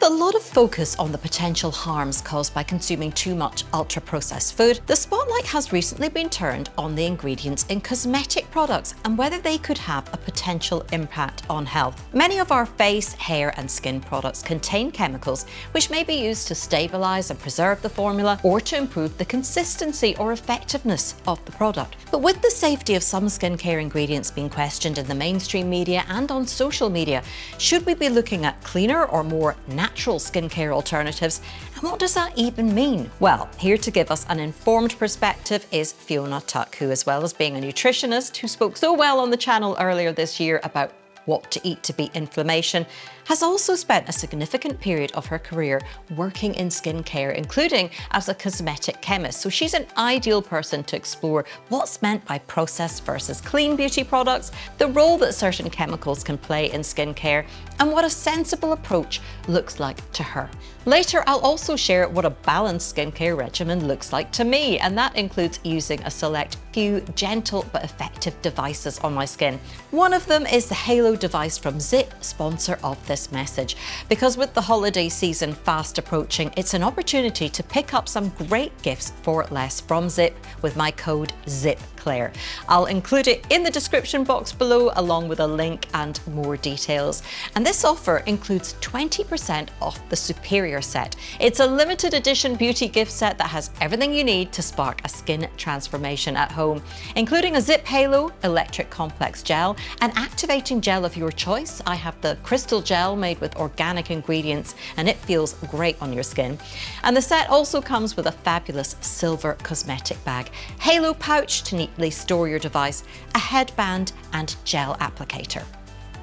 a lot of focus on the potential harms caused by consuming too much ultra-processed food, the spotlight has recently been turned on the ingredients in cosmetic products and whether they could have a potential impact on health. Many of our face, hair and skin products contain chemicals which may be used to stabilize and preserve the formula or to improve the consistency or effectiveness of the product. But with the safety of some skincare ingredients being questioned in the mainstream media and on social media, should we be looking at cleaner or more natural skincare alternatives? And what does that even mean? Well, here to give us an informed perspective is Fiona Tuck, who, as well as being a nutritionist who spoke so well on the channel earlier this year about what to eat to beat inflammation, has also spent a significant period of her career working in skincare, including as a cosmetic chemist. So she's an ideal person to explore what's meant by processed versus clean beauty products, the role that certain chemicals can play in skincare, and what a sensible approach looks like to her. Later, I'll also share what a balanced skincare regimen looks like to me, and that includes using a select few gentle but effective devices on my skin. One of them is the Halo device from ZIIP, sponsor of this message, because with the holiday season fast approaching, it's an opportunity to pick up some great gifts for less from ZIIP with my code ZIIPCLAIRE. I'll include it in the description box below along with a link and more details. And this offer includes 20% off the Superior set. It's a limited edition beauty gift set that has everything you need to spark a skin transformation at home, including a ZIIP Halo, electric complex gel, an activating gel of your choice. I have the crystal gel made with organic ingredients and it feels great on your skin. And the set also comes with a fabulous silver cosmetic bag, Halo pouch to neatly store your device, a headband and gel applicator.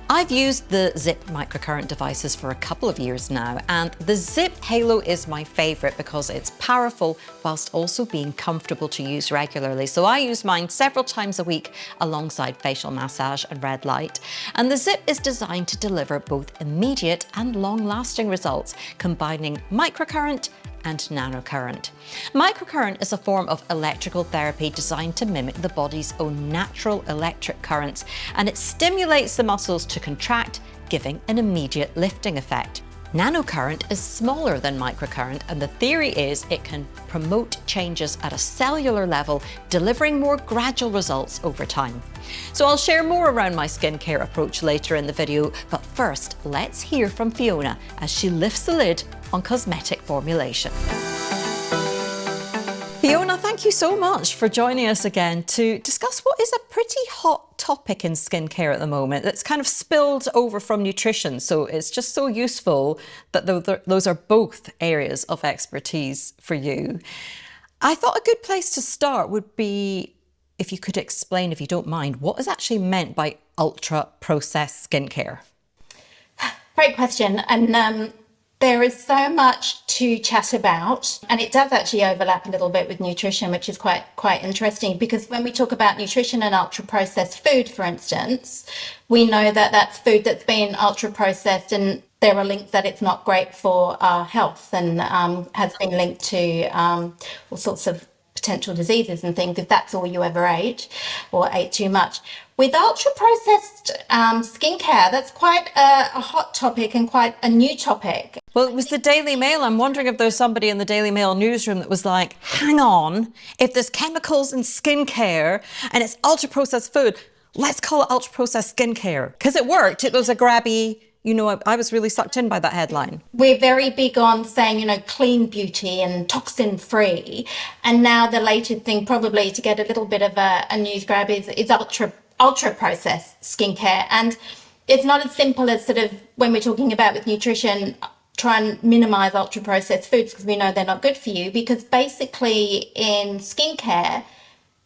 I've used the ZIIP microcurrent devices for a couple of years now, and the ZIIP Halo is my favorite because it's powerful whilst also being comfortable to use regularly. So I use mine several times a week alongside facial massage and red light. And the ZIIP is designed to deliver both immediate and long-lasting results, combining microcurrent and nanocurrent. Microcurrent is a form of electrical therapy designed to mimic the body's own natural electric currents, and it stimulates the muscles to contract, giving an immediate lifting effect. Nanocurrent is smaller than microcurrent, and the theory is it can promote changes at a cellular level, delivering more gradual results over time. So I'll share more around my skincare approach later in the video, but first let's hear from Fiona as she lifts the lid on cosmetic formulation. Fiona, thank you so much for joining us again to discuss what is a pretty hot topic in skincare at the moment that's kind of spilled over from nutrition. So it's just so useful that those are both areas of expertise for you. I thought a good place to start would be if you could explain, if you don't mind, what is actually meant by ultra-processed skincare? Great question. And there is so much to chat about, and it does actually overlap a little bit with nutrition, which is quite interesting, because when we talk about nutrition and ultra-processed food, for instance, we know that that's food that's been ultra-processed, and there are links that it's not great for our health and has been linked to all sorts of potential diseases and things if that's all you ever ate or ate too much. With ultra-processed skincare, that's quite a hot topic and quite a new topic. Well, it was the Daily Mail. I'm wondering if there's somebody in the Daily Mail newsroom that was like, hang on, if there's chemicals in skincare and it's ultra-processed food, let's call it ultra-processed skincare. Because it worked. It was a grabby, you know, I was really sucked in by that headline. We're very big on saying, you know, clean beauty and toxin free. And now the latest thing probably to get a little bit of a news grab is ultra processed skincare. And it's not as simple as sort of when we're talking about with nutrition, try and minimize ultra processed foods because we know they're not good for you, because basically in skincare,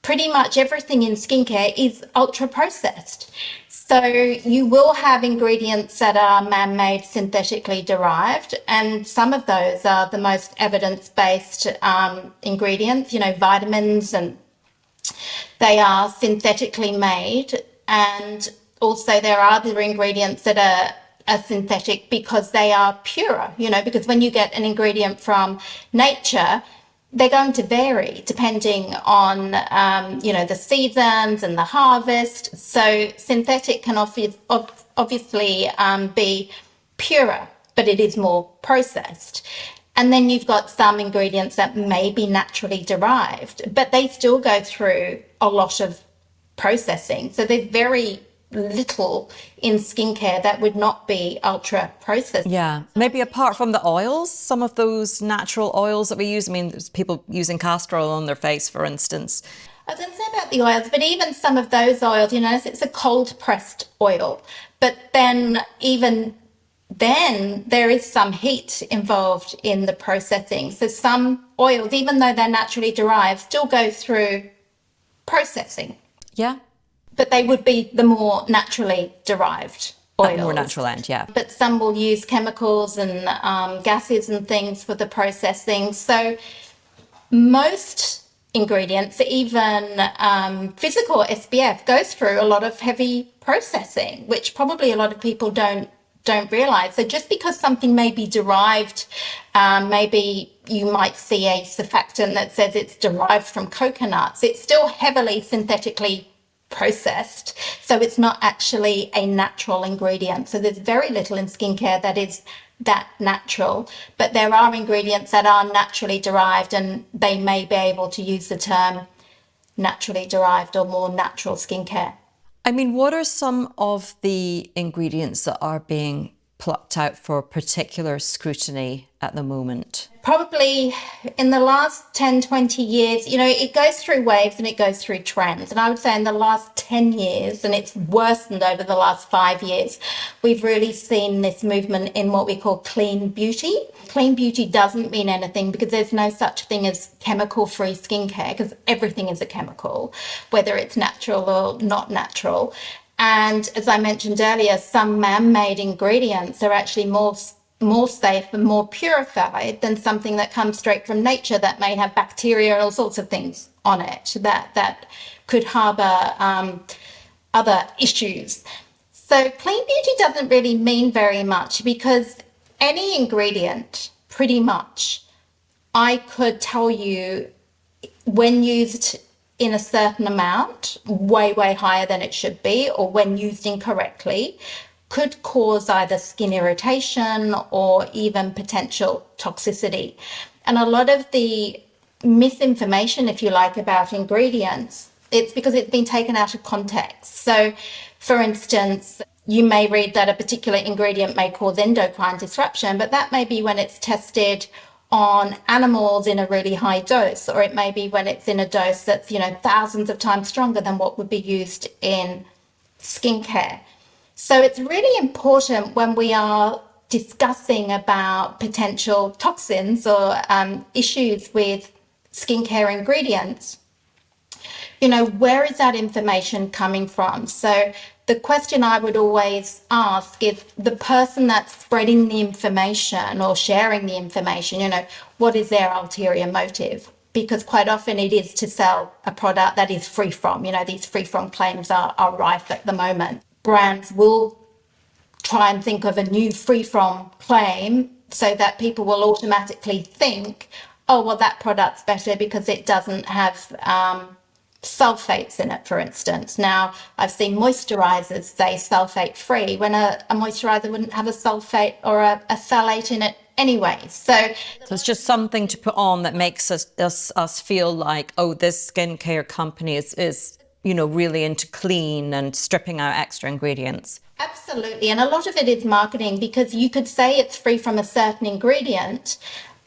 pretty much everything in skincare is ultra processed. So you will have ingredients that are man-made, synthetically derived, and some of those are the most evidence-based ingredients, you know, vitamins, and they are synthetically made. And also there are other ingredients that are synthetic because they are purer, you know, because when you get an ingredient from nature, they're going to vary depending on, you know, the seasons and the harvest. So synthetic can obviously be purer but it is more processed. And then you've got some ingredients that may be naturally derived, but they still go through a lot of processing. So there's very little in skincare that would not be ultra processed. Yeah, maybe apart from the oils, some of those natural oils that we use. I mean, there's people using castor oil on their face, for instance. I was going to say about the oils, but even some of those oils, you know, it's a cold pressed oil, but then even then there is some heat involved in the processing. So some oils, even though they're naturally derived, still go through processing. Yeah. But they would be the more naturally derived oils. More natural end, yeah. But some will use chemicals and gases and things for the processing. So most ingredients, even physical SPF, goes through a lot of heavy processing, which probably a lot of people don't realize. So just because something may be derived, maybe you might see a surfactant that says it's derived from coconuts, it's still heavily synthetically processed, so it's not actually a natural ingredient. So there's very little in skincare that is that natural, but there are ingredients that are naturally derived, and they may be able to use the term naturally derived or more natural skincare. I mean, what are some of the ingredients that are being plucked out for particular scrutiny at the moment? Probably in the last 10, 20 years, you know, it goes through waves and it goes through trends. And I would say in the last 10 years, and it's worsened over the last 5 years, we've really seen this movement in what we call clean beauty. Clean beauty doesn't mean anything because there's no such thing as chemical-free skincare, because everything is a chemical, whether it's natural or not natural. And as I mentioned earlier, some man-made ingredients are actually more safe and more purified than something that comes straight from nature that may have bacteria and all sorts of things on it that could harbour other issues. So clean beauty doesn't really mean very much, because any ingredient, pretty much, I could tell you when used in a certain amount, way higher than it should be, or when used incorrectly, could cause either skin irritation or even potential toxicity. And a lot of the misinformation, if you like, about ingredients, it's because it's been taken out of context. So, for instance, you may read that a particular ingredient may cause endocrine disruption, but that may be when it's tested on animals in a really high dose, or it may be when it's in a dose that's, you know, thousands of times stronger than what would be used in skincare. So it's really important when we are discussing about potential toxins or issues with skincare ingredients, you know, where is that information coming from? So the question I would always ask is the person that's spreading the information or sharing the information, you know, what is their ulterior motive? Because quite often it is to sell a product that is free from, you know, these free from claims are rife at the moment. Brands will try and think of a new free from claim so that people will automatically think, oh, well, that product's better because it doesn't have sulfates in it, for instance. Now, I've seen moisturizers say sulfate free when a moisturizer wouldn't have a sulfate or a phthalate in it anyway. So it's just something to put on that makes us feel like, oh, this skincare company is you know, really into clean and stripping out extra ingredients. Absolutely. And a lot of it is marketing, because you could say it's free from a certain ingredient,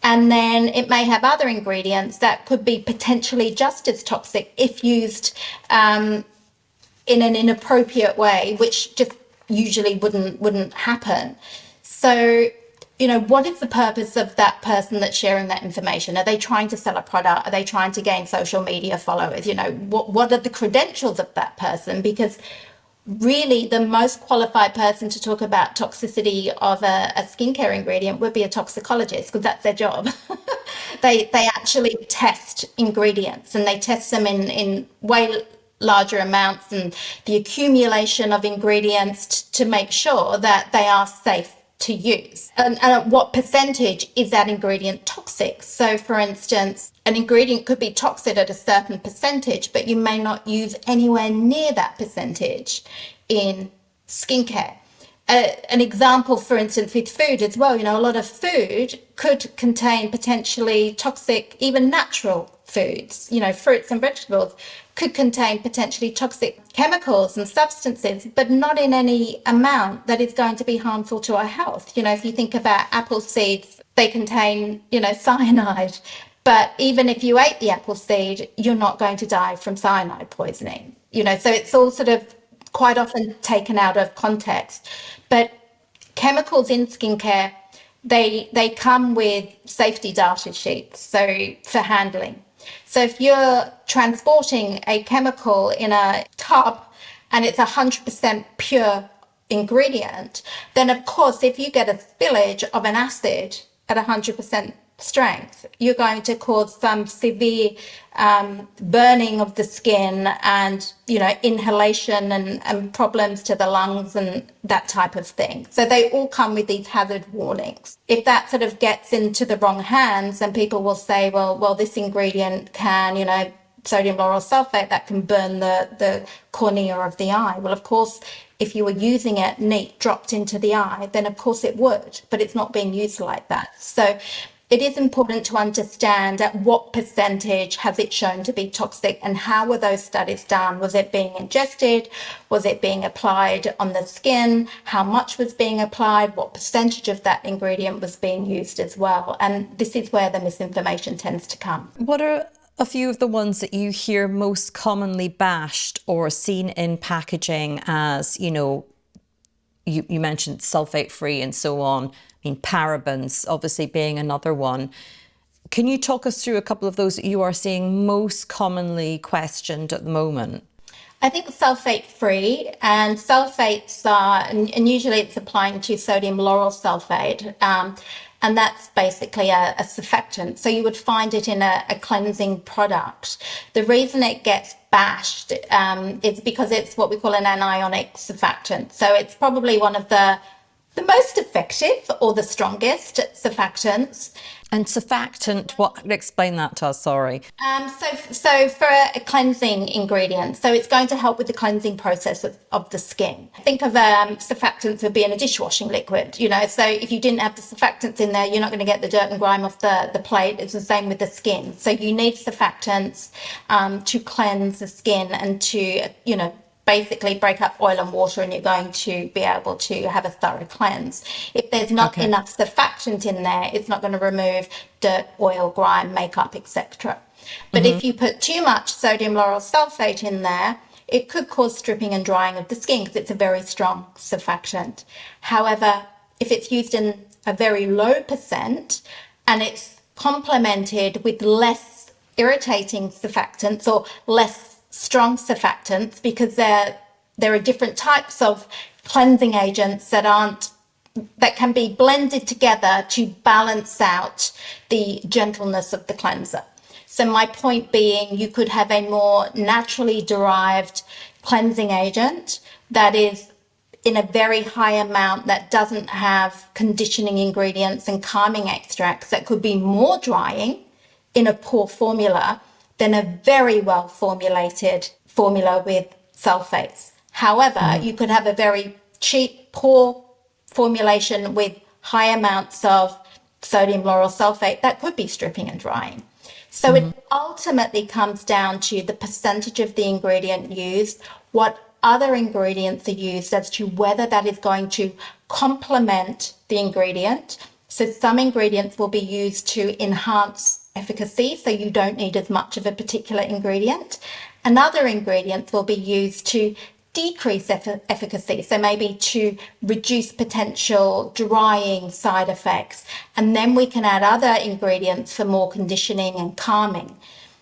and then it may have other ingredients that could be potentially just as toxic if used in an inappropriate way, which just usually wouldn't happen. So, you know, what is the purpose of that person that's sharing that information? Are they trying to sell a product? Are they trying to gain social media followers? You know, what are the credentials of that person? Because really the most qualified person to talk about toxicity of a skincare ingredient would be a toxicologist, because that's their job. They actually test ingredients, and they test them in way larger amounts, and the accumulation of ingredients to make sure that they are safe to use. And at what percentage is that ingredient toxic? So for instance, an ingredient could be toxic at a certain percentage, but you may not use anywhere near that percentage in skincare. an example, for instance, with food as well, a lot of food could contain potentially toxic, even natural foods, fruits and vegetables could contain potentially toxic chemicals and substances, but not in any amount that is going to be harmful to our health. If you think about apple seeds, they contain, cyanide. But even if you ate the apple seed, you're not going to die from cyanide poisoning. So it's all sort of quite often taken out of context. But chemicals in skincare, they come with safety data sheets, so for handling. So if you're transporting a chemical in a tub and it's 100% pure ingredient, then of course, if you get a spillage of an acid at 100% strength, you're going to cause some severe burning of the skin and inhalation and problems to the lungs and that type of thing. So they all come with these hazard warnings. If that sort of gets into the wrong hands, then people will say, well this ingredient can, sodium lauryl sulfate, that can burn the cornea of the eye. Well, of course, if you were using it neat, dropped into the eye, then of course it would, but it's not being used like that. So it is important to understand at what percentage has it shown to be toxic and how were those studies done? Was it being ingested? Was it being applied on the skin? How much was being applied? What percentage of that ingredient was being used as well? And this is where the misinformation tends to come. What are a few of the ones that you hear most commonly bashed or seen in packaging as, you mentioned sulfate free and so on? I mean, parabens obviously being another one. Can you talk us through a couple of those that you are seeing most commonly questioned at the moment? I think sulfate free, and sulfates are, and usually it's applying to sodium lauryl sulfate, and that's basically a surfactant. So you would find it in a cleansing product. The reason it gets bashed is because it's what we call an anionic surfactant. So it's probably one of the most effective or the strongest surfactants. And surfactant, explain that to us, sorry. So for a cleansing ingredient, so it's going to help with the cleansing process of the skin. Think of surfactants would be in a dishwashing liquid, so if you didn't have the surfactants in there, you're not going to get the dirt and grime off the plate. It's the same with the skin. So you need surfactants to cleanse the skin and to, basically break up oil and water, and you're going to be able to have a thorough cleanse. If there's not enough surfactant in there, it's not going to remove dirt, oil, grime, makeup, etc. But if you put too much sodium lauryl sulfate in there, it could cause stripping and drying of the skin because it's a very strong surfactant. However, if it's used in a very low percent and it's complemented with less irritating surfactants or less strong surfactants, because there are different types of cleansing agents that can be blended together to balance out the gentleness of the cleanser. So my point being, you could have a more naturally derived cleansing agent that is in a very high amount, that doesn't have conditioning ingredients and calming extracts, that could be more drying in a poor formula than a very well formulated formula with sulfates. However, you could have a very cheap, poor formulation with high amounts of sodium lauryl sulfate that could be stripping and drying. So it ultimately comes down to the percentage of the ingredient used, what other ingredients are used, as to whether that is going to complement the ingredient. So some ingredients will be used to enhance efficacy, so you don't need as much of a particular ingredient, and other ingredients will be used to decrease efficacy, so maybe to reduce potential drying side effects, and then we can add other ingredients for more conditioning and calming.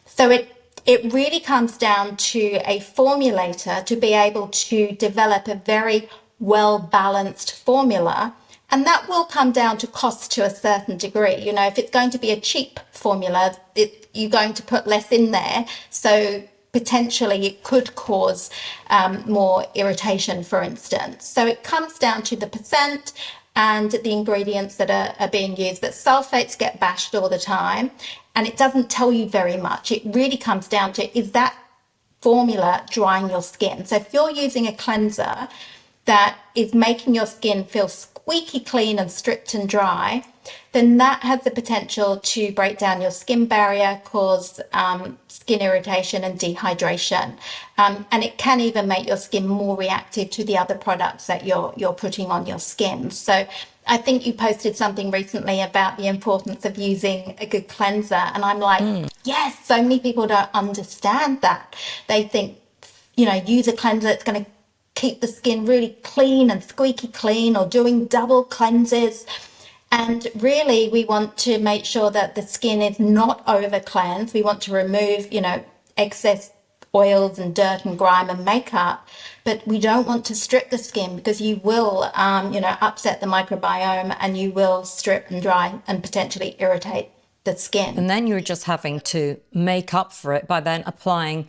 So it really comes down to a formulator to be able to develop a very well balanced formula. And that will come down to cost to a certain degree. If it's going to be a cheap formula, you're going to put less in there. So potentially it could cause more irritation, for instance. So it comes down to the percent and the ingredients that are being used. But sulfates get bashed all the time, and it doesn't tell you very much. It really comes down to, is that formula drying your skin? So if you're using a cleanser that is making your skin feel squeaky clean and stripped and dry, then that has the potential to break down your skin barrier, cause skin irritation and dehydration. And it can even make your skin more reactive to the other products that you're putting on your skin. So I think you posted something recently about the importance of using a good cleanser. And I'm like, yes, so many people don't understand that. They think, use a cleanser that's going to keep the skin really clean and squeaky clean, or doing double cleanses. And really, we want to make sure that the skin is not over cleansed. We want to remove, excess oils and dirt and grime and makeup, but we don't want to strip the skin, because you will, upset the microbiome, and you will strip and dry and potentially irritate the skin. And then you're just having to make up for it by then applying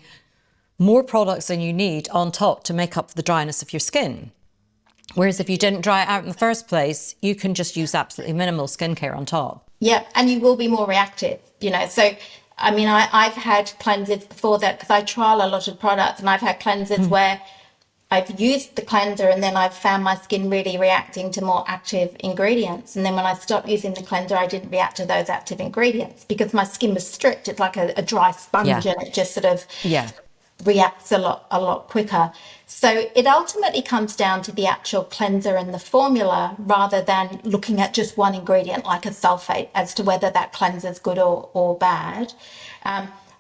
more products than you need on top to make up for the dryness of your skin. Whereas if you didn't dry it out in the first place, you can just use absolutely minimal skincare on top. Yeah, and you will be more reactive, So, I mean, I've had cleansers before that, because I trial a lot of products, and I've had cleansers where I've used the cleanser and then I've found my skin really reacting to more active ingredients. And then when I stopped using the cleanser, I didn't react to those active ingredients, because my skin was stripped. It's like a dry sponge, and it just sort of reacts a lot quicker. So it ultimately comes down to the actual cleanser and the formula, rather than looking at just one ingredient like a sulfate as to whether that cleanser is good or bad.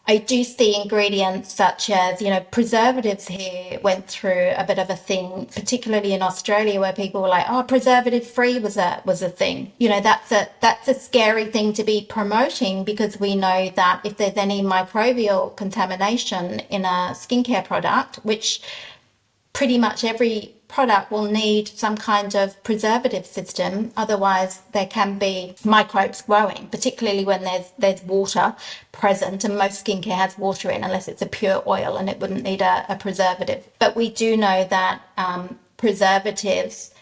I do see ingredients such as, preservatives here went through a bit of a thing, particularly in Australia, where people were like, oh, preservative free was a thing. That's a scary thing to be promoting, because we know that if there's any microbial contamination in a skincare product, which pretty much every product will need some kind of preservative system, otherwise there can be microbes growing, particularly when there's water present, and most skincare has water in, unless it's a pure oil, and it wouldn't need a preservative. But we do know that preservatives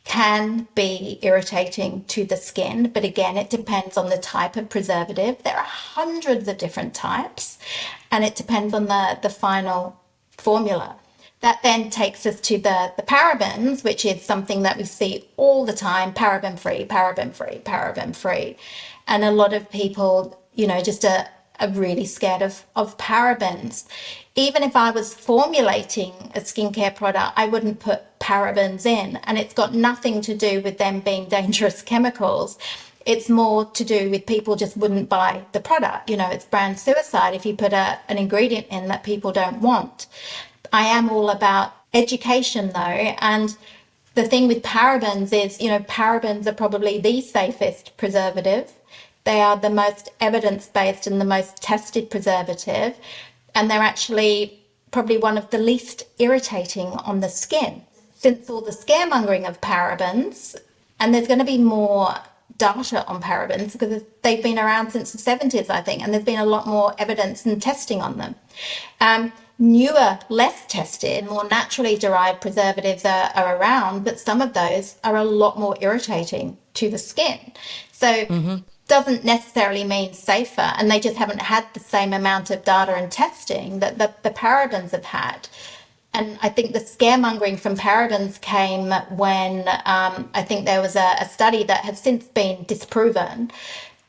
can be irritating to the skin, but again, it depends on the type of preservative. There are hundreds of different types, and it depends on the final formula. That then takes us to the parabens, which is something that we see all the time: paraben free, paraben free, paraben free. And a lot of people, just are really scared of parabens. Even if I was formulating a skincare product, I wouldn't put parabens in. And it's got nothing to do with them being dangerous chemicals. It's more to do with people just wouldn't buy the product. It's brand suicide if you put an ingredient in that people don't want. I am all about education though, and the thing with parabens is, parabens are probably the safest preservative. They are the most evidence-based and the most tested preservative, and they're actually probably one of the least irritating on the skin. Since all the scaremongering of parabens, and there's going to be more data on parabens because they've been around since the 70s, I think, and there's been a lot more evidence and testing on them. Newer, less tested, more naturally derived preservatives are around, but some of those are a lot more irritating to the skin. So doesn't necessarily mean safer, and they just haven't had the same amount of data and testing that the parabens have had. And I think the scaremongering from parabens came when I think there was a study that has since been disproven.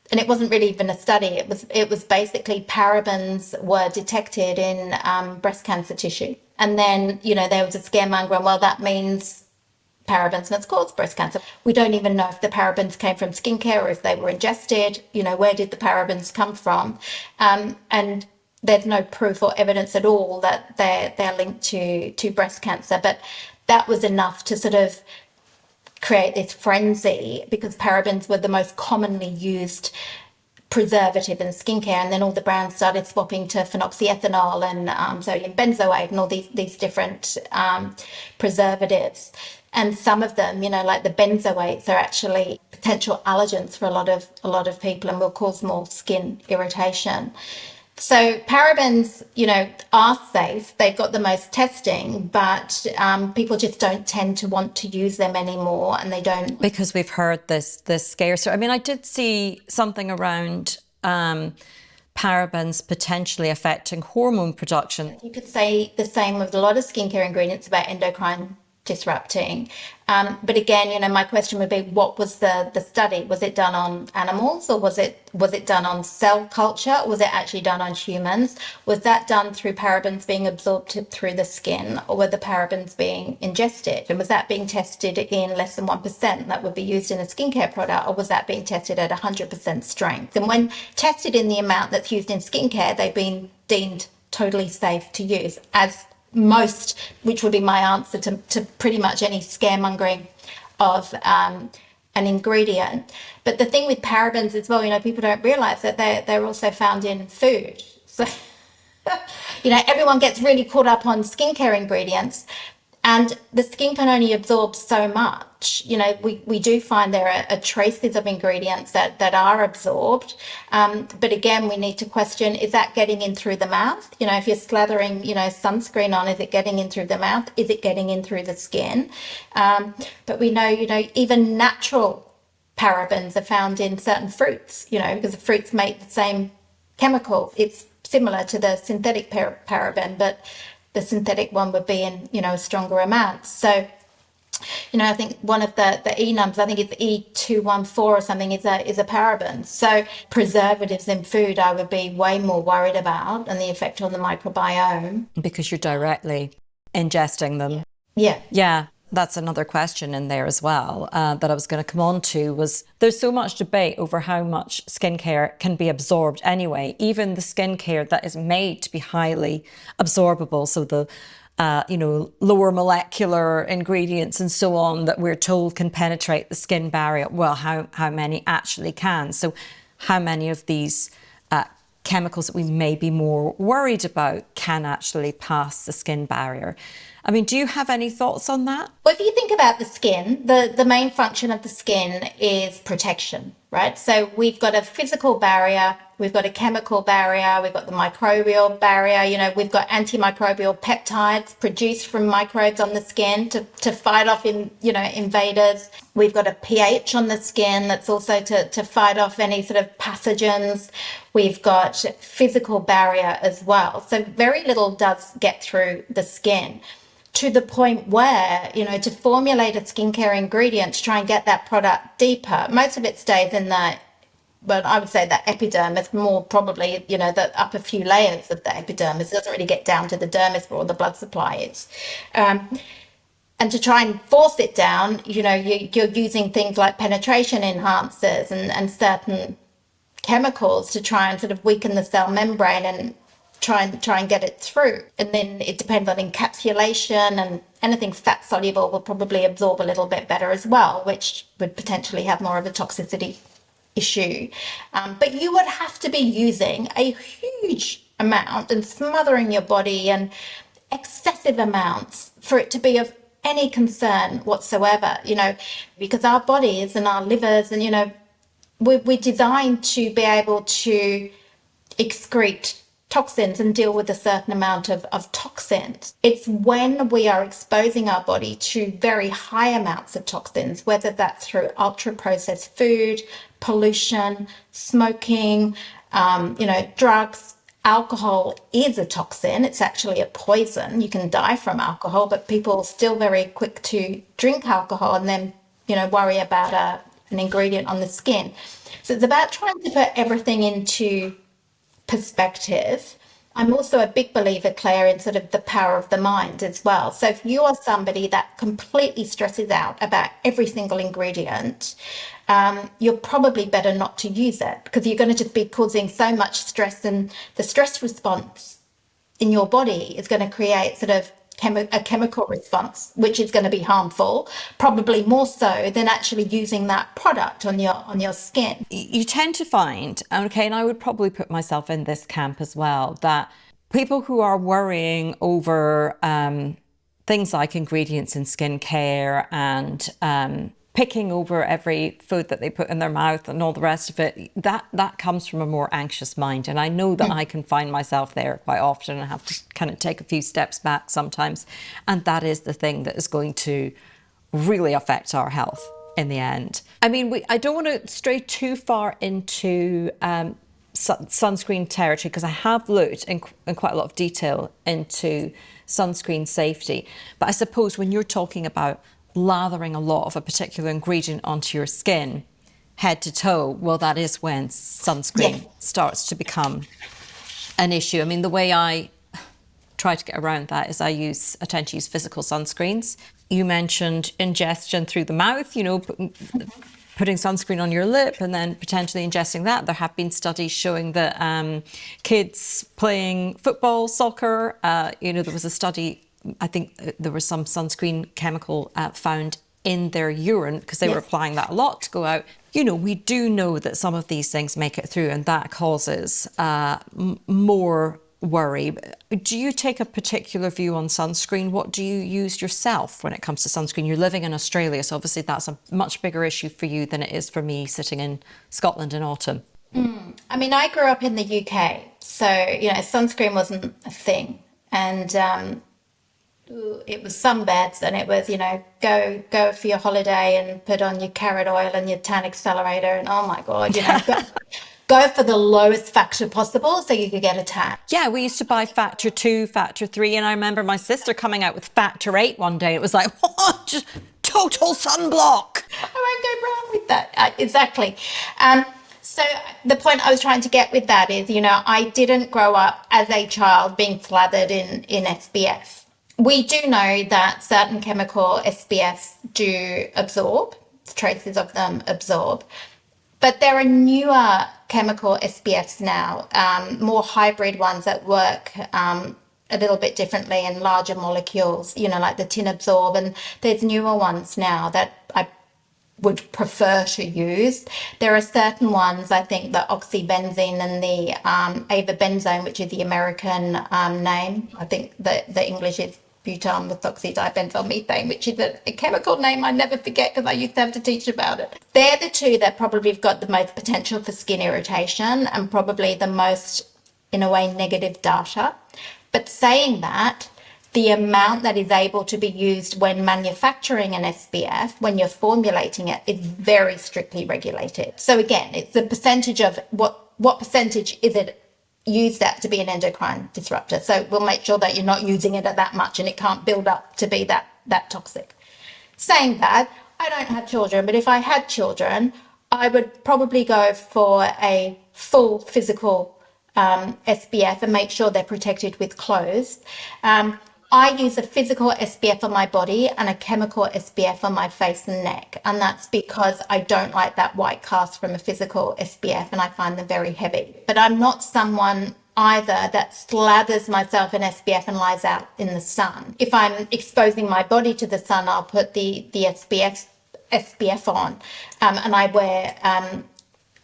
And it wasn't really even a study. It was basically parabens were detected in breast cancer tissue. And then, there was a scaremonger, and well, that means parabens must cause breast cancer. We don't even know if the parabens came from skincare or if they were ingested. Where did the parabens come from? And there's no proof or evidence at all that they're linked to breast cancer. But that was enough to sort of create this frenzy, because parabens were the most commonly used preservative in skincare, and then all the brands started swapping to phenoxyethanol and sodium benzoate and all these different preservatives. And some of them, like the benzoates, are actually potential allergens for a lot of people and will cause more skin irritation. So parabens, are safe. They've got the most testing, but people just don't tend to want to use them anymore, and they don't. Because we've heard this scare story. I mean, I did see something around parabens potentially affecting hormone production. You could say the same with a lot of skincare ingredients about endocrine disrupting. But again, my question would be, what was the study? Was it done on animals, or was it done on cell culture, or was it actually done on humans? Was that done through parabens being absorbed through the skin, or were the parabens being ingested? And was that being tested in less than 1% that would be used in a skincare product, or was that being tested at 100% strength? And when tested in the amount that's used in skincare, they've been deemed totally safe to use, as most, which would be my answer to pretty much any scaremongering of an ingredient. But the thing with parabens as well, people don't realize that they're also found in food. So, everyone gets really caught up on skincare ingredients, and the skin can only absorb so much. We do find there are traces of ingredients that are absorbed. But again, we need to question, is that getting in through the mouth? If you're slathering, sunscreen on, is it getting in through the mouth? Is it getting in through the skin? But we know, even natural parabens are found in certain fruits, because the fruits make the same chemical. It's similar to the synthetic paraben, but the synthetic one would be in, a stronger amount. So, I think one of the E numbers, I think it's E214 or something, is a paraben. So preservatives in food, I would be way more worried about, and the effect on the microbiome. Because you're directly ingesting them. Yeah. Yeah. That's another question in there as well that I was going to come on to. Was there's so much debate over how much skincare can be absorbed anyway, even the skincare that is made to be highly absorbable. So the lower molecular ingredients and so on that we're told can penetrate the skin barrier. Well, how many actually can? So how many of these chemicals that we may be more worried about can actually pass the skin barrier? I mean, do you have any thoughts on that? Well, if you think about the skin, the main function of the skin is protection, right? So we've got a physical barrier, we've got a chemical barrier, we've got the microbial barrier, we've got antimicrobial peptides produced from microbes on the skin to fight off invaders. We've got a pH on the skin that's also to fight off any sort of pathogens. We've got physical barrier as well. So very little does get through the skin, to the point where, to formulate a skincare ingredient, to try and get that product deeper, most of it stays in I would say the epidermis, more probably, the upper few layers of the epidermis. It doesn't really get down to the dermis where all the blood supply is. And to try and force it down, you're using things like penetration enhancers and certain chemicals to try and sort of weaken the cell membrane and try and get it through. And then it depends on encapsulation, and anything fat soluble will probably absorb a little bit better as well, which would potentially have more of a toxicity issue. But you would have to be using a huge amount and smothering your body and excessive amounts for it to be of any concern whatsoever, because our bodies and our livers and, we're designed to be able to excrete toxins and deal with a certain amount of toxins. It's when we are exposing our body to very high amounts of toxins, whether that's through ultra processed food, pollution, smoking, drugs. Alcohol is a toxin. It's actually a poison. You can die from alcohol, but people are still very quick to drink alcohol and then, worry about an ingredient on the skin. So it's about trying to put everything into perspective. I'm also a big believer, Claire, in sort of the power of the mind as well. So if you are somebody that completely stresses out about every single ingredient, you're probably better not to use it, because you're going to just be causing so much stress, and the stress response in your body is going to create sort of a chemical response, which is going to be harmful, probably more so than actually using that product on your skin. You tend to find, okay, and I would probably put myself in this camp as well, that people who are worrying over things like ingredients in skincare and picking over every food that they put in their mouth and all the rest of it, that comes from a more anxious mind. And I know that I can find myself there quite often and have to kind of take a few steps back sometimes. And that is the thing that is going to really affect our health in the end. I mean, I don't want to stray too far into sunscreen territory, because I have looked in quite a lot of detail into sunscreen safety. But I suppose when you're talking about lathering a lot of a particular ingredient onto your skin, head to toe, well, that is when sunscreen starts to become an issue. I mean, the way I try to get around that is I tend to use physical sunscreens. You mentioned ingestion through the mouth, you know, putting sunscreen on your lip and then potentially ingesting that. There have been studies showing that kids playing football, soccer, there was a study, I think there was some sunscreen chemical found in their urine because they were applying that a lot to go out. You know, we do know that some of these things make it through and that causes more worry. Do you take a particular view on sunscreen? What do you use yourself when it comes to sunscreen? You're living in Australia, so obviously that's a much bigger issue for you than it is for me sitting in Scotland in autumn. I mean, I grew up in the UK, so, sunscreen wasn't a thing. And it was sunbeds, and it was, go for your holiday and put on your carrot oil and your tan accelerator, and oh my God, go for the lowest factor possible so you could get a tan. Yeah, we used to buy factor 2, factor 3, and I remember my sister coming out with factor 8 one day. It was like, what? Just total sunblock. I won't go wrong with that. Exactly. So the point I was trying to get with that is, I didn't grow up as a child being slathered in SPF. We do know that certain chemical SPFs do absorb, traces of them absorb. But there are newer chemical SPFs now, more hybrid ones that work a little bit differently and larger molecules, like the tin absorb. And there's newer ones now that I would prefer to use. There are certain ones, I think the oxybenzene and the avobenzone, which is the American name. I think the English is butan methoxydibenzylmethane, which is a chemical name I never forget because I used to have to teach about it. They're the two that probably have got the most potential for skin irritation and probably the most, in a way, negative data. But saying that, the amount that is able to be used when manufacturing an SPF, when you're formulating it, is very strictly regulated. So again, it's the percentage of what percentage is it used at to be an endocrine disruptor. So we'll make sure that you're not using it at that much and it can't build up to be that toxic. Saying that, I don't have children, but if I had children, I would probably go for a full physical SPF and make sure they're protected with clothes. I use a physical SPF on my body and a chemical SPF on my face and neck. And that's because I don't like that white cast from a physical SPF and I find them very heavy. But I'm not someone either that slathers myself in SPF and lies out in the sun. If I'm exposing my body to the sun, I'll put the SPF on. And I wear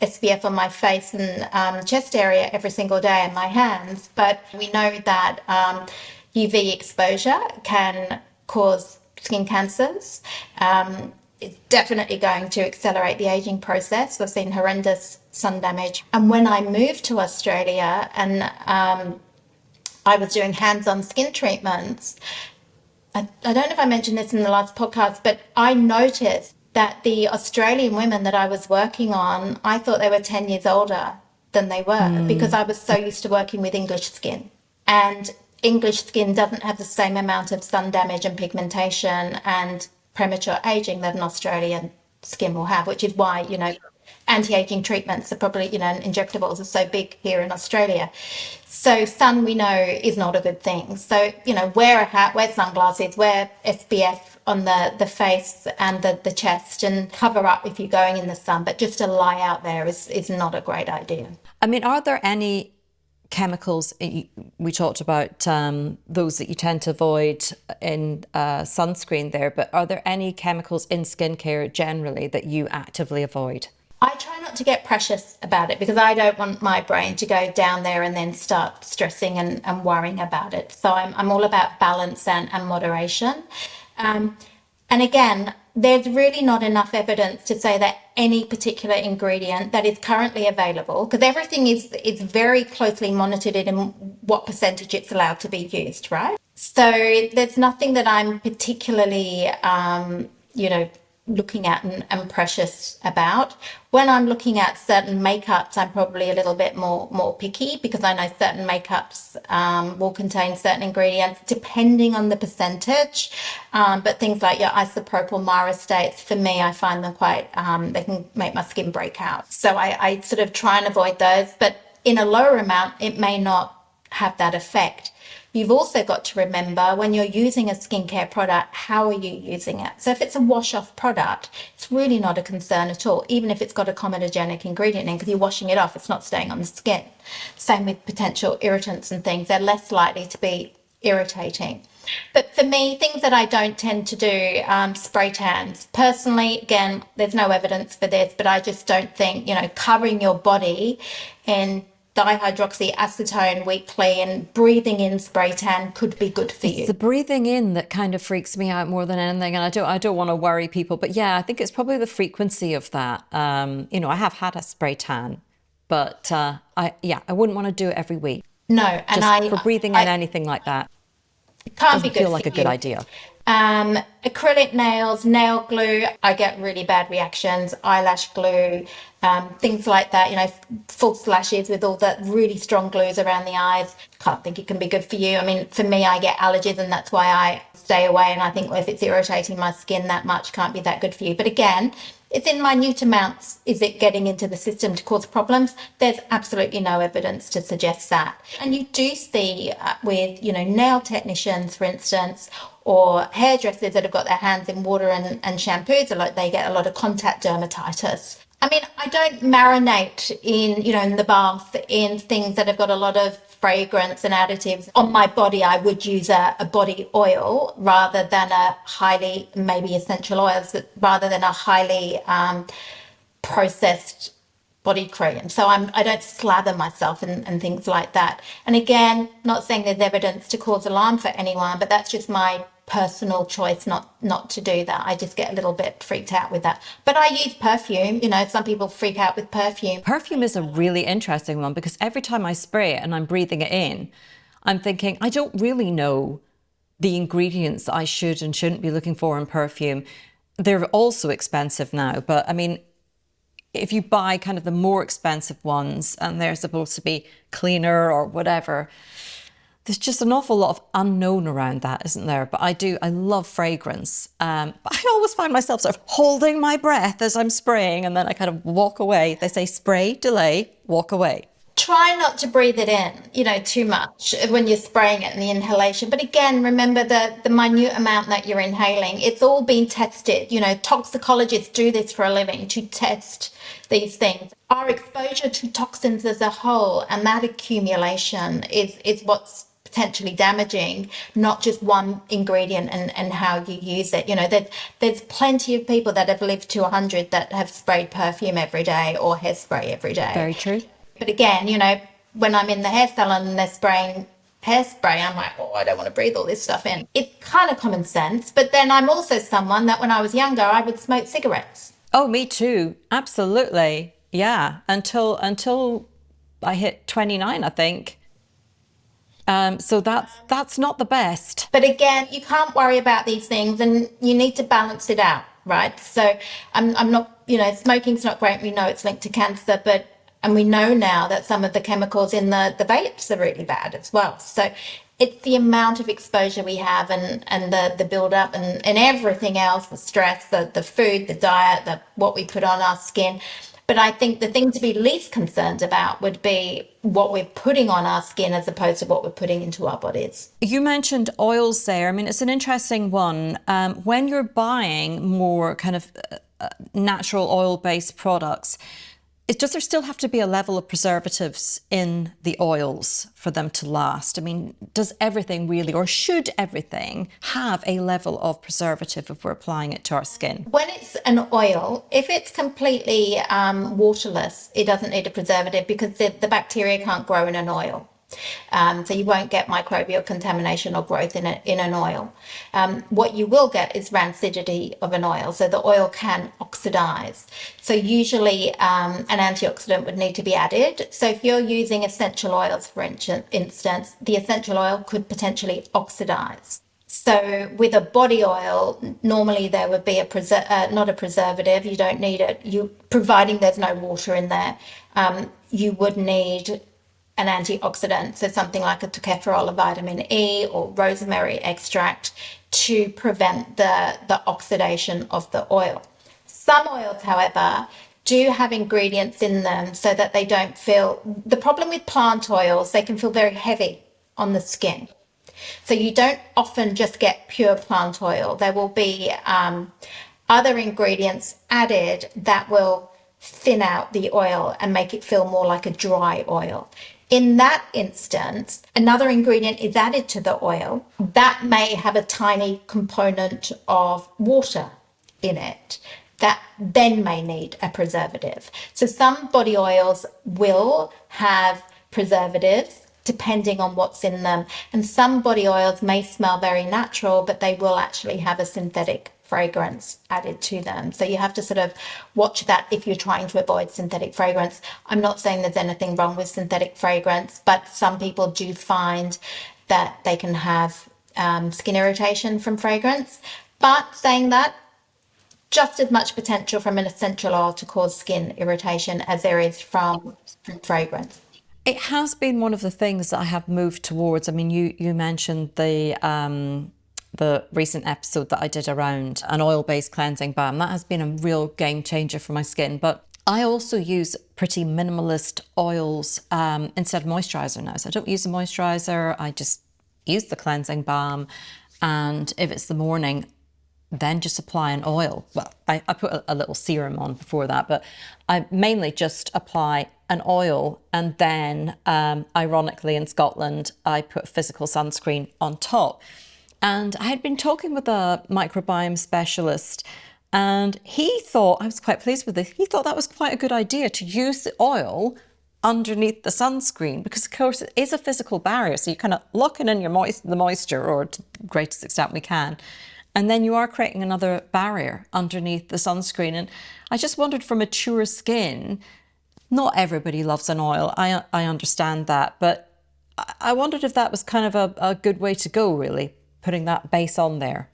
SPF on my face and chest area every single day and my hands. But we know that UV exposure can cause skin cancers. It's definitely going to accelerate the aging process. We've seen horrendous sun damage. And when I moved to Australia and I was doing hands-on skin treatments, I don't know if I mentioned this in the last podcast, but I noticed that the Australian women that I was working on, I thought they were 10 years older than they were because I was so used to working with English skin. And English skin doesn't have the same amount of sun damage and pigmentation and premature aging that an Australian skin will have, which is why, anti-aging treatments are probably, injectables are so big here in Australia. So sun, we know, is not a good thing. So, wear a hat, wear sunglasses, wear SPF on the face and the chest and cover up if you're going in the sun. But just to lie out there is not a great idea. I mean, are there any chemicals, we talked about those that you tend to avoid in sunscreen there, but are there any chemicals in skincare generally that you actively avoid? I try not to get precious about it because I don't want my brain to go down there and then start stressing and worrying about it. So I'm all about balance and moderation. And again, there's really not enough evidence to say that any particular ingredient that is currently available, because everything is very closely monitored in what percentage it's allowed to be used, right? So there's nothing that I'm particularly, looking at and precious about. When I'm looking at certain makeups, I'm probably a little bit more picky, because I know certain makeups will contain certain ingredients depending on the percentage. But things like your isopropyl myristates, for me, I find them quite, they can make my skin break out. So I sort of try and avoid those, but in a lower amount, it may not have that effect. You've also got to remember, when you're using a skincare product, how are you using it? So if it's a wash-off product, it's really not a concern at all, even if it's got a comedogenic ingredient in, because you're washing it off, it's not staying on the skin. Same with potential irritants and things, they're less likely to be irritating. But for me, things that I don't tend to do, spray tans. Personally, again, there's no evidence for this, but I just don't think, covering your body in dihydroxyacetone weekly and breathing in spray tan could be good for you. It's the breathing in that kind of freaks me out more than anything, and I don't want to worry people, but yeah, I think it's probably the frequency of that. I have had a spray tan, but I wouldn't want to do it every week. No, and just for breathing in anything like that. It can't doesn't be good feel like for a good idea. Acrylic nails, nail glue, I get really bad reactions. Eyelash glue, things like that, false lashes with all the really strong glues around the eyes. Can't think it can be good for you. I mean, for me, I get allergies, and that's why I stay away. And I think, well, if it's irritating my skin that much, can't be that good for you. But again, it's in minute amounts. Is it getting into the system to cause problems? There's absolutely no evidence to suggest that. And you do see with, nail technicians, for instance, or hairdressers that have got their hands in water and shampoos, they get a lot of contact dermatitis. I mean, I don't marinate in the bath in things that have got a lot of fragrance and additives. On my body, I would use a body oil rather than a highly, maybe essential oils, rather than a highly processed body cream. So I don't slather myself and things like that. And again, not saying there's evidence to cause alarm for anyone, but that's just my personal choice not to do that. I just get a little bit freaked out with that. But I use perfume. Some people freak out with perfume. Perfume is a really interesting one, because every time I spray it and I'm breathing it in, I'm thinking, I don't really know the ingredients I should and shouldn't be looking for in perfume. They're also expensive now, but I mean, if you buy kind of the more expensive ones and they're supposed to be cleaner or whatever, there's just an awful lot of unknown around that, isn't there? But I love fragrance. But I always find myself sort of holding my breath as I'm spraying, and then I kind of walk away. They say spray, delay, walk away. Try not to breathe it in, too much when you're spraying it in the inhalation. But again, remember the minute amount that you're inhaling. It's all been tested. Toxicologists do this for a living, to test these things. Our exposure to toxins as a whole, and that accumulation is what's potentially damaging, not just one ingredient and how you use it. There's plenty of people that have lived to 100 that have sprayed perfume every day or hairspray every day. Very true. But again, when I'm in the hair salon and they're spraying hairspray, I'm like, I don't want to breathe all this stuff in. It's kind of common sense. But then I'm also someone that when I was younger, I would smoke cigarettes. Oh, me too. Absolutely. Yeah. Until I hit 29, I think. So that's not the best. But again, you can't worry about these things, and you need to balance it out, right? So I'm not, smoking's not great. We know it's linked to cancer, and we know now that some of the chemicals in the vapes are really bad as well. So it's the amount of exposure we have and the build up and everything else, the stress, the food, the diet, what we put on our skin. But I think the thing to be least concerned about would be what we're putting on our skin as opposed to what we're putting into our bodies. You mentioned oils there. I mean, it's an interesting one. When you're buying more kind of natural oil-based products, does there still have to be a level of preservatives in the oils for them to last? I mean, does everything really, or should everything have a level of preservative if we're applying it to our skin? When it's an oil, if it's completely waterless, it doesn't need a preservative, because the bacteria can't grow in an oil. So you won't get microbial contamination or growth in an oil. What you will get is rancidity of an oil. So the oil can oxidize. So usually an antioxidant would need to be added. So if you're using essential oils, for instance, the essential oil could potentially oxidize. So with a body oil, normally there would be not a preservative. You don't need it. You providing there's no water in there. You would need an antioxidant, so something like a tocopherol, a vitamin E, or rosemary extract to prevent the oxidation of the oil. Some oils, however, do have ingredients in them so that they don't feel. The problem with plant oils, they can feel very heavy on the skin. So you don't often just get pure plant oil. There will be other ingredients added that will thin out the oil and make it feel more like a dry oil. In that instance, another ingredient is added to the oil that may have a tiny component of water in it that then may need a preservative. So some body oils will have preservatives depending on what's in them. And some body oils may smell very natural, but they will actually have a synthetic fragrance added to them. So you have to sort of watch that if you're trying to avoid synthetic fragrance. I'm not saying there's anything wrong with synthetic fragrance, but some people do find that they can have skin irritation from fragrance. But saying that, just as much potential from an essential oil to cause skin irritation as there is from fragrance. It has been one of the things that I have moved towards. I mean, you mentioned the recent episode that I did around an oil-based cleansing balm. That has been a real game changer for my skin. But I also use pretty minimalist oils instead of moisturizer now. So I don't use a moisturizer. I just use the cleansing balm. And if it's the morning, then just apply an oil. Well, I put a little serum on before that, but I mainly just apply an oil, and then ironically in Scotland I put physical sunscreen on top. And I had been talking with a microbiome specialist, and he thought, I was quite pleased with this, he thought that was quite a good idea to use the oil underneath the sunscreen, because of course it is a physical barrier, so you're kind of locking in the moisture, or to the greatest extent we can. And then you are creating another barrier underneath the sunscreen. And I just wondered, for mature skin, not everybody loves an oil. I understand that. But I wondered if that was kind of a good way to go, really, putting that base on there.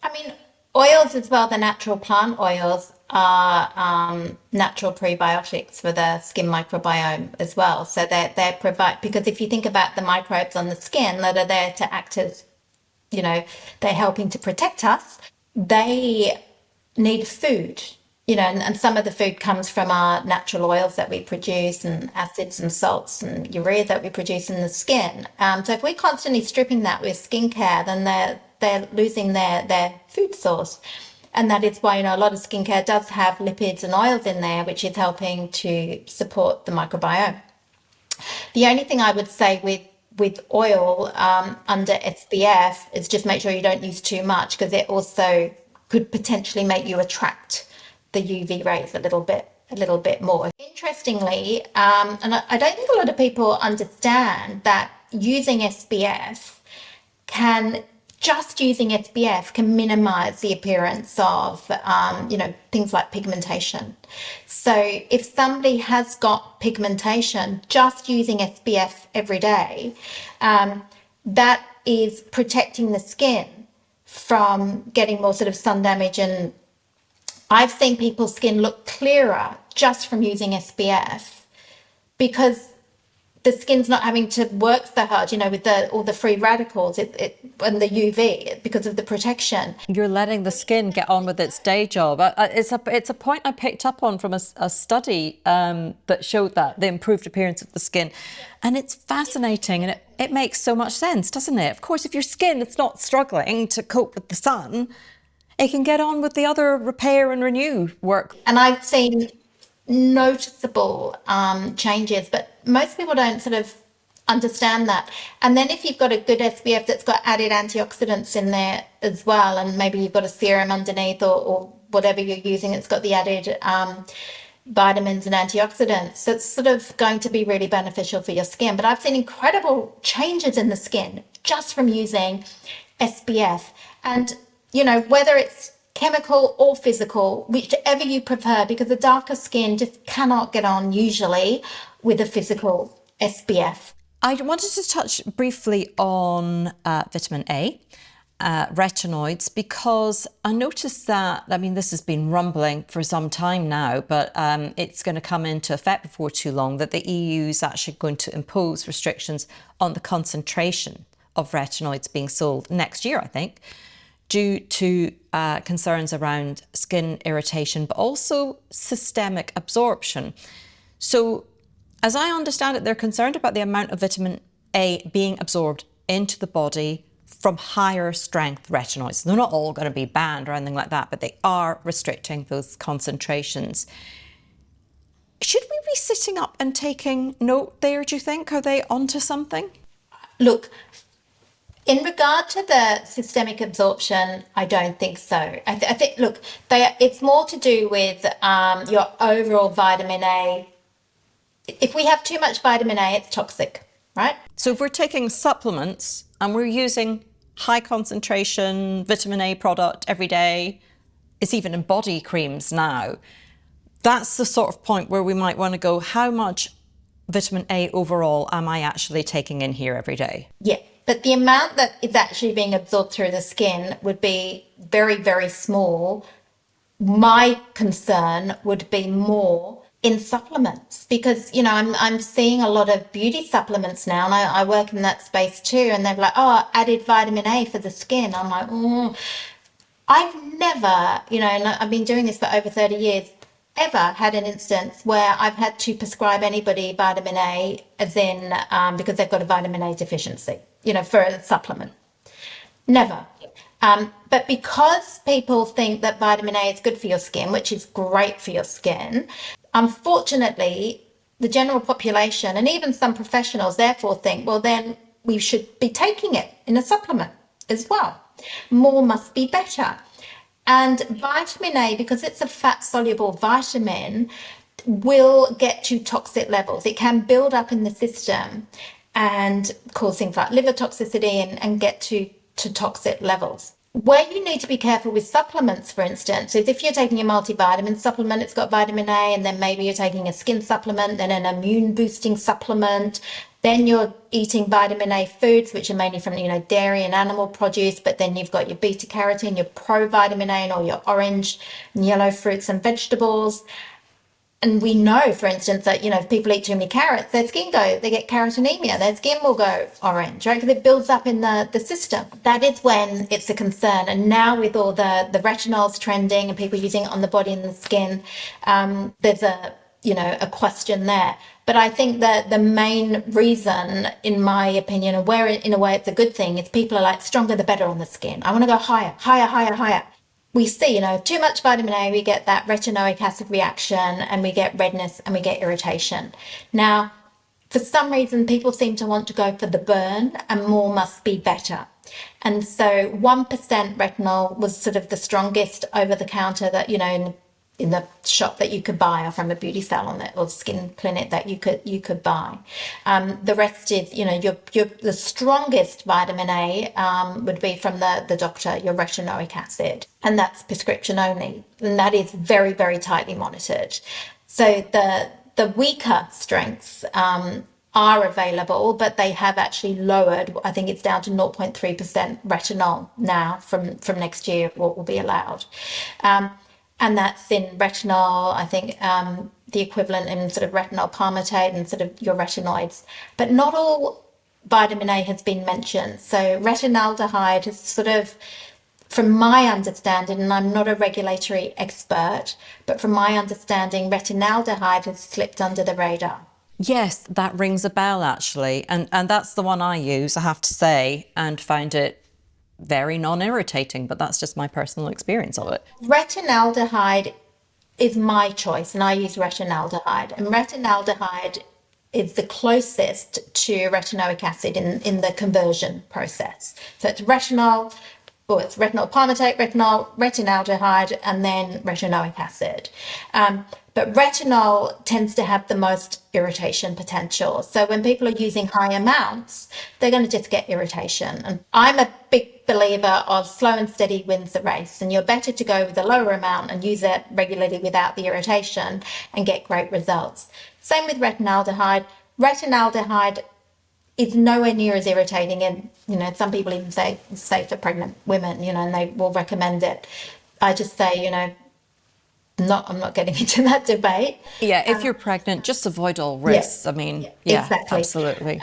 I mean, oils as well, the natural plant oils are natural prebiotics for the skin microbiome as well. So they provide, because if you think about the microbes on the skin that are there to act as, they're helping to protect us, they need food, and some of the food comes from our natural oils that we produce, and acids and salts and urea that we produce in the skin. So if we're constantly stripping that with skincare, then they're losing their food source. And that is why, a lot of skincare does have lipids and oils in there, which is helping to support the microbiome. The only thing I would say with oil under SPF is just make sure you don't use too much, because it also could potentially make you attract the UV rays a little bit more. Interestingly, and I don't think a lot of people understand that using SPF using SPF can minimize the appearance of, things like pigmentation. So if somebody has got pigmentation, just using SPF every day, that is protecting the skin from getting more sort of sun damage. And I've seen people's skin look clearer just from using SPF, because the skin's not having to work so hard, with all the free radicals and the UV, because of the protection. You're letting the skin get on with its day job. It's a point I picked up on from a study that showed that the improved appearance of the skin. And it's fascinating, and it makes so much sense, doesn't it? Of course, if your skin is not struggling to cope with the sun, it can get on with the other repair and renew work. And I've seen noticeable changes, but most people don't sort of understand that. And then if you've got a good SPF that's got added antioxidants in there as well, and maybe you've got a serum underneath, or whatever you're using, it's got the added vitamins and antioxidants, so it's sort of going to be really beneficial for your skin. But I've seen incredible changes in the skin just from using SPF. And whether it's chemical or physical, whichever you prefer, because the darker skin just cannot get on usually with a physical SPF. I wanted to touch briefly on vitamin A. retinoids because I noticed that, I mean, this has been rumbling for some time now, but it's going to come into effect before too long, that the EU is actually going to impose restrictions on the concentration of retinoids being sold next year, I think, due to concerns around skin irritation, but also systemic absorption. So as I understand it, they're concerned about the amount of vitamin A being absorbed into the body from higher strength retinoids. They're not all going to be banned or anything like that, but they are restricting those concentrations. Should we be sitting up and taking note there, do you think? Are they onto something? Look, in regard to the systemic absorption, I don't think so. I think, look, it's more to do with your overall vitamin A. If we have too much vitamin A, it's toxic, right? So if we're taking supplements and we're using high concentration vitamin A product every day, it's even in body creams now, that's the sort of point where we might want to go, how much vitamin A overall am I actually taking in here every day? Yeah, but the amount that is actually being absorbed through the skin would be very, very small. My concern would be more in supplements because, you know, I'm seeing a lot of beauty supplements now, and I work in that space too, and they're like, oh, added vitamin A for the skin. I'm like, I've never, you know, and I've been doing this for over 30 years, ever had an instance where I've had to prescribe anybody vitamin A as in because they've got a vitamin A deficiency, you know, for a supplement. Never. But because people think that vitamin A is good for your skin, which is great for your skin, unfortunately, the general population and even some professionals therefore think, well, then we should be taking it in a supplement as well. More must be better. And vitamin A, because it's a fat-soluble vitamin, will get to toxic levels. It can build up in the system and cause things like liver toxicity and get to toxic levels. Where you need to be careful with supplements, for instance, is if you're taking a multivitamin supplement, it's got vitamin A, and then maybe you're taking a skin supplement, then an immune boosting supplement, then you're eating vitamin A foods, which are mainly from, you know, dairy and animal produce, but then you've got your beta carotene, your provitamin A, and all your orange and yellow fruits and vegetables. And we know, for instance, that, you know, if people eat too many carrots, their skin they get carotenemia, their skin will go orange, right? Because it builds up in the system. That is when it's a concern. And now with all the retinols trending and people using it on the body and the skin, there's a question there. But I think that the main reason, in my opinion, and where in a way it's a good thing, is people are like, stronger the better on the skin. I want to go higher, higher, higher, higher. We see, you know, too much vitamin A, we get that retinoic acid reaction and we get redness and we get irritation. Now, for some reason, people seem to want to go for the burn and more must be better. And so 1% retinol was sort of the strongest over the counter that, you know, in the shop that you could buy, or from a beauty salon or skin clinic that you could buy. The rest is, you know, the strongest vitamin A would be from the doctor, your retinoic acid, and that's prescription only, and that is very, very tightly monitored. So the weaker strengths are available, but they have actually lowered. I think it's down to 0.3% retinol now from next year, what will be allowed. And that's in retinol, I think the equivalent in sort of retinol palmitate and sort of your retinoids. But not all vitamin A has been mentioned. So retinaldehyde is sort of, from my understanding, and I'm not a regulatory expert, but from my understanding, retinaldehyde has slipped under the radar. Yes, that rings a bell actually. And that's the one I use, I have to say, and find it very non-irritating, but that's just my personal experience of it. Retinaldehyde is my choice, and I use retinaldehyde. And retinaldehyde is the closest to retinoic acid in the conversion process. So it's retinol, or it's retinol palmitate, retinaldehyde, and then retinoic acid. But retinol tends to have the most irritation potential. So when people are using high amounts, they're going to just get irritation. And I'm a big believer of slow and steady wins the race. And you're better to go with a lower amount and use it regularly without the irritation and get great results. Same with retinaldehyde. Retinaldehyde is nowhere near as irritating, and some people even say it's safe for pregnant women, and they will recommend it. I just say, I'm not getting into that debate. Yeah, if you're pregnant, just avoid all Yeah, risks. I mean, yeah, exactly. absolutely.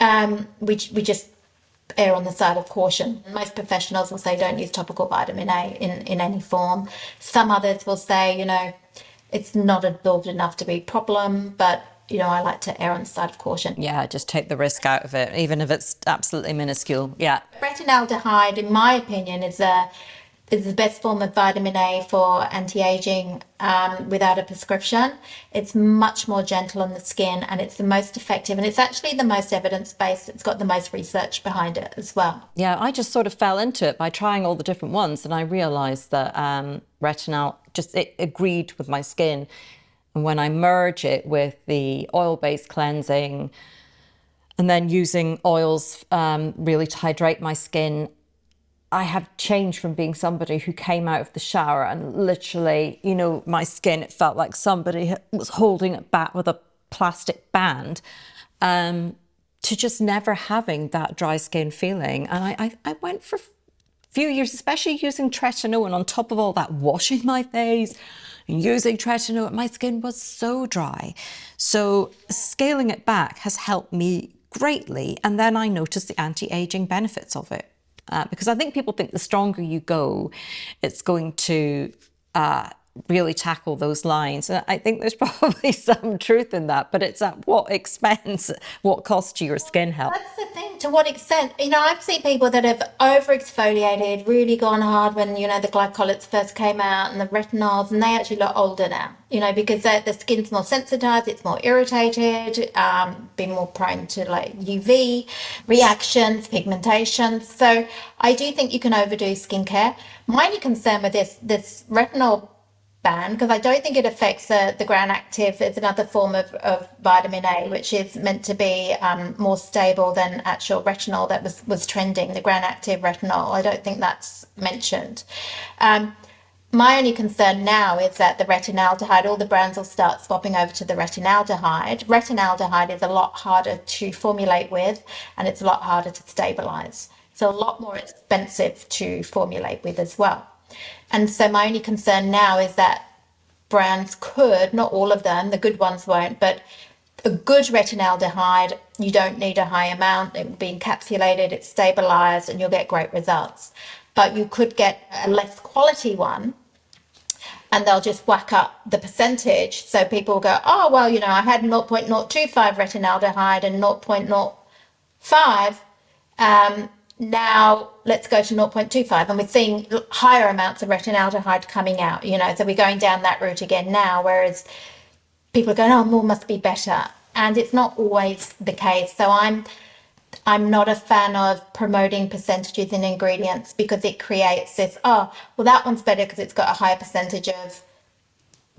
We just err on the side of caution. Most professionals will say don't use topical vitamin A in any form. Some others will say, it's not absorbed enough to be a problem, but I like to err on the side of caution. Yeah, just take the risk out of it, even if it's absolutely minuscule. Yeah. Retinaldehyde, in my opinion, is the best form of vitamin A for anti-aging without a prescription. It's much more gentle on the skin, and it's the most effective, and it's actually the most evidence-based. It's got the most research behind it as well. Yeah, I just sort of fell into it by trying all the different ones, and I realized that retinol it agreed with my skin. And when I merge it with the oil-based cleansing and then using oils really to hydrate my skin, I have changed from being somebody who came out of the shower and literally, my skin, it felt like somebody was holding it back with a plastic band, to just never having that dry skin feeling. And I went for a few years, especially using tretinoin on top of all that, washing my face and using tretinoin, my skin was so dry. So scaling it back has helped me greatly. And then I noticed the anti-aging benefits of it. Because I think people think the stronger you go, it's going to really tackle those lines. And I think there's probably some truth in that, but it's at what expense, what cost to your skin health. That's the thing. To what extent? I've seen people that have over exfoliated, really gone hard when, the glycolics first came out and the retinols, and they actually look older now, because the skin's more sensitized, it's more irritated, be more prone to like UV reactions, pigmentation. So I do think you can overdo skincare. My only concern with this retinol ban, because I don't think it affects the gram active. It's another form of vitamin A, which is meant to be more stable than actual retinol that was trending, the gram active retinol. I don't think that's mentioned. My only concern now is that the retinaldehyde, all the brands will start swapping over to the retinaldehyde. Retinaldehyde is a lot harder to formulate with, and it's a lot harder to stabilize. So a lot more expensive to formulate with as well. And so my only concern now is that brands could, not all of them, the good ones won't, but a good retinaldehyde, you don't need a high amount. It will be encapsulated, it's stabilized, and you'll get great results. But you could get a less quality one, and they'll just whack up the percentage. So people go, oh, well, I had 0.025 retinaldehyde and 0.05. Now let's go to 0.25, and we're seeing higher amounts of retinaldehyde coming out, so we're going down that route again now, whereas people are going, oh, more must be better. And it's not always the case. So I'm not a fan of promoting percentages in ingredients, because it creates this, oh, well, that one's better because it's got a higher percentage of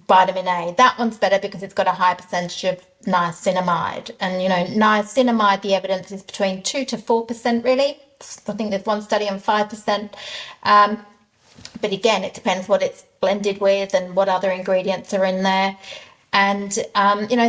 vitamin A. That one's better because it's got a high percentage of niacinamide. And, niacinamide, the evidence is between 2 to 4%, really. I think there's one study on 5%. But again, it depends what it's blended with and what other ingredients are in there. And,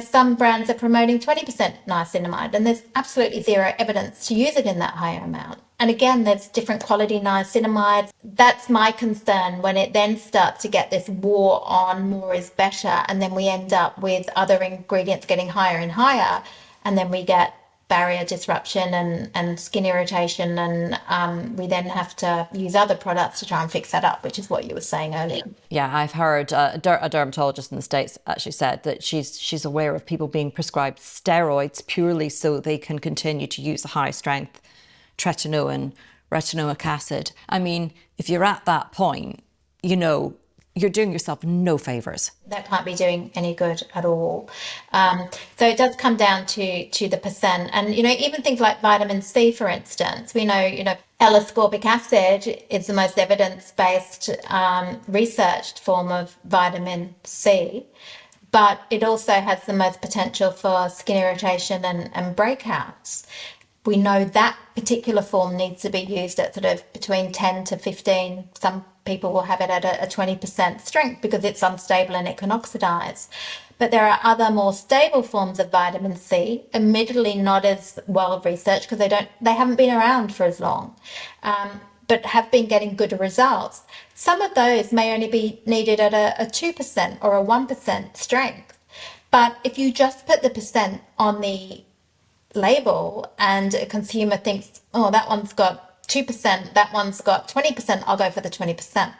some brands are promoting 20% niacinamide, and there's absolutely zero evidence to use it in that higher amount. And again, there's different quality niacinamides. That's my concern, when it then starts to get this war on more is better, and then we end up with other ingredients getting higher and higher, and then we get barrier disruption and skin irritation, and we then have to use other products to try and fix that up, which is what you were saying earlier. Yeah, I've heard a dermatologist in the States actually said that she's aware of people being prescribed steroids purely so they can continue to use a high strength tretinoin, retinoic acid. I mean, if you're at that point, you're doing yourself no favors. That can't be doing any good at all. So it does come down to the percent. And, even things like vitamin C, for instance, we know, L-ascorbic acid is the most evidence-based, researched form of vitamin C, but it also has the most potential for skin irritation and breakouts. We know that particular form needs to be used at sort of between 10 to 15. Some people will have it at a 20% strength because it's unstable and it can oxidize. But there are other more stable forms of vitamin C, admittedly not as well researched because they haven't been around for as long, but have been getting good results. Some of those may only be needed at a 2% or a 1% strength. But if you just put the percent on the label and a consumer thinks, oh, that one's got 2%, that one's got 20%, I'll go for the 20%.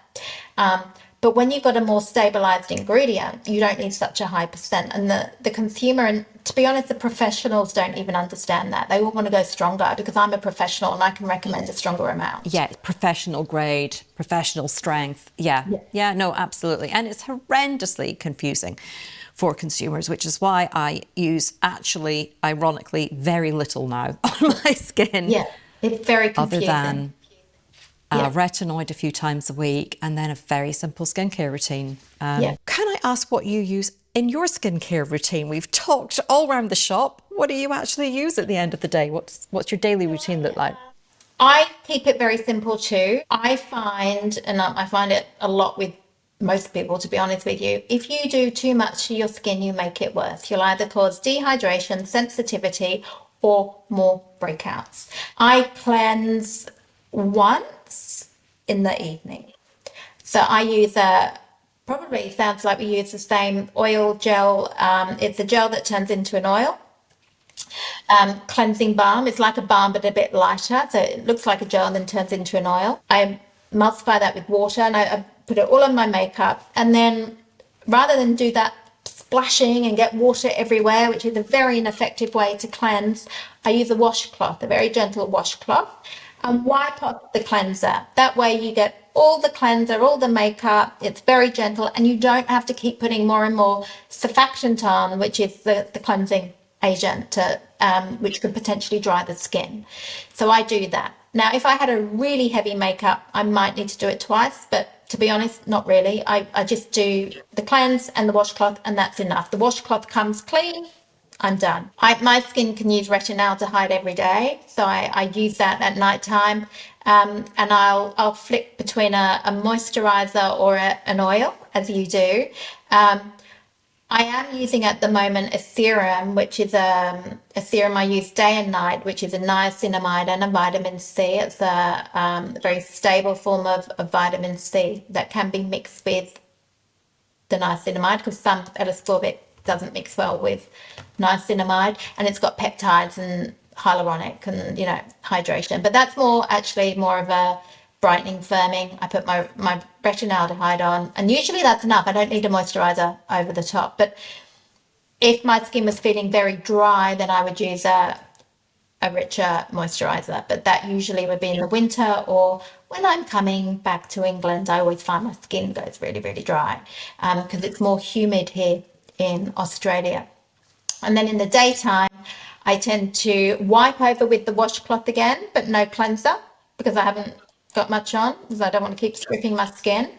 But when you've got a more stabilized ingredient, you don't need such a high percent. And the consumer, and to be honest, the professionals don't even understand that. They all want to go stronger because I'm a professional and I can recommend a stronger amount. Yeah, professional grade, professional strength. Yeah, no, absolutely. And it's horrendously confusing for consumers, which is why I use, actually, ironically, very little now on my skin. Yeah, it's very confusing. Other than retinoid a few times a week, and then a very simple skincare routine. Can I ask what you use in your skincare routine? We've talked all around the shop. What do you actually use at the end of the day? What's your daily routine look like? I keep it very simple too. I find, and I find it a lot with most people, to be honest with you, if you do too much to your skin, you make it worse. You'll either cause dehydration, sensitivity, or more breakouts. I cleanse once in the evening. So I use probably sounds like we use the same oil gel. It's a gel that turns into an oil. Cleansing balm. It's like a balm but a bit lighter, so it looks like a gel and then turns into an oil. I emulsify that with water and I put it all on my makeup, and then rather than do that splashing and get water everywhere, which is a very ineffective way to cleanse, I use a washcloth, a very gentle washcloth, and wipe off the cleanser. That way you get all the cleanser, all the makeup. It's very gentle and you don't have to keep putting more and more surfactant on, which is the cleansing agent, which could potentially dry the skin. So I do that. Now, if I had a really heavy makeup, I might need to do it twice, but to be honest, not really. I just do the cleanse and the washcloth, and that's enough. The washcloth comes clean, I'm done. My skin can use retinaldehyde every day, so I use that at night time, and I'll flick between a moisturizer or an oil, as you do. I am using at the moment a serum, which is a serum I use day and night, which is a niacinamide and a vitamin C. It's a very stable form of vitamin C that can be mixed with the niacinamide, because some L-ascorbic doesn't mix well with niacinamide, and it's got peptides and hyaluronic and hydration. But that's more of a brightening, firming. I put my retinaldehyde on, and usually that's enough. I don't need a moisturizer over the top. But if my skin was feeling very dry, then I would use a richer moisturizer. But that usually would be in the winter, or when I'm coming back to England. I always find my skin goes really, really dry because it's more humid here in Australia. And then in the daytime, I tend to wipe over with the washcloth again, but no cleanser, because I haven't got much on, because I don't want to keep stripping my skin.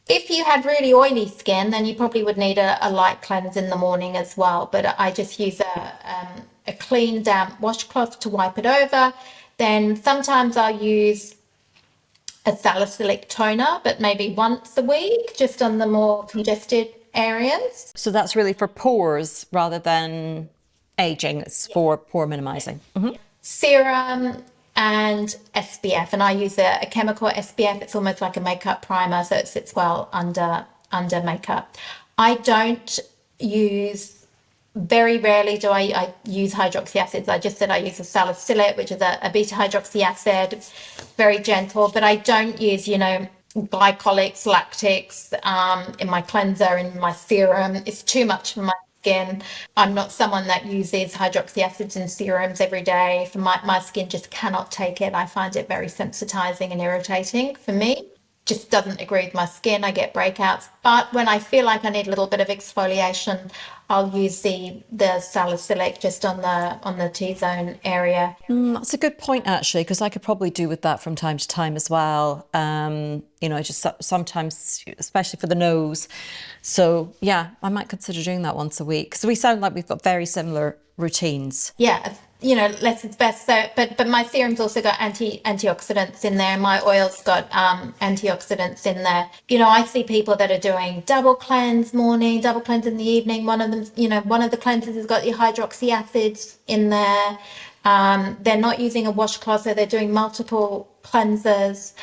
If you had really oily skin, then you probably would need a light cleanse in the morning as well. But I just use a clean, damp washcloth to wipe it over. Then sometimes I'll use a salicylic toner, but maybe once a week, just on the more congested areas. So that's really for pores rather than aging. It's for pore minimizing. Mm-hmm. Serum and SPF, and I use a chemical SPF. It's almost like a makeup primer, so it sits well under makeup. I don't use, very rarely do I use hydroxy acids. I just said I use a salicylic, which is a beta hydroxy acid. It's very gentle, but I don't use glycolics, lactics in my cleanser, in my serum. It's too much for my skin. I'm not someone that uses hydroxy acids and serums every day. For my skin just cannot take it. I find it very sensitizing and irritating for me. Just doesn't agree with my skin. I get breakouts. But when I feel like I need a little bit of exfoliation, I'll use the salicylic just on the T-zone area. That's a good point, actually, because I could probably do with that from time to time as well. Just sometimes, especially for the nose. So yeah, I might consider doing that once a week. So we sound like we've got very similar routines. Yeah, less is best. So, but my serum's also got antioxidants in there. My oil's got antioxidants in there. I see people that are doing double cleanse morning, double cleanse in the evening. One of them, one of the cleanses has got your hydroxy acids in there. They're not using a washcloth, so they're doing multiple cleansers,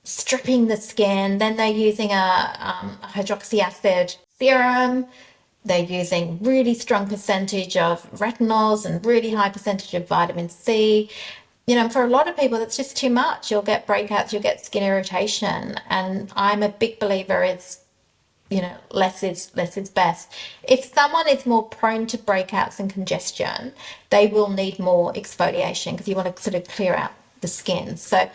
stripping the skin. Then they're using a hydroxy acid serum. They're using really strong percentage of retinoids and really high percentage of vitamin C. For a lot of people, that's just too much. You'll get breakouts, you'll get skin irritation. And I'm a big believer it's, less is best. If someone is more prone to breakouts and congestion, they will need more exfoliation because you want to sort of clear out the skin. So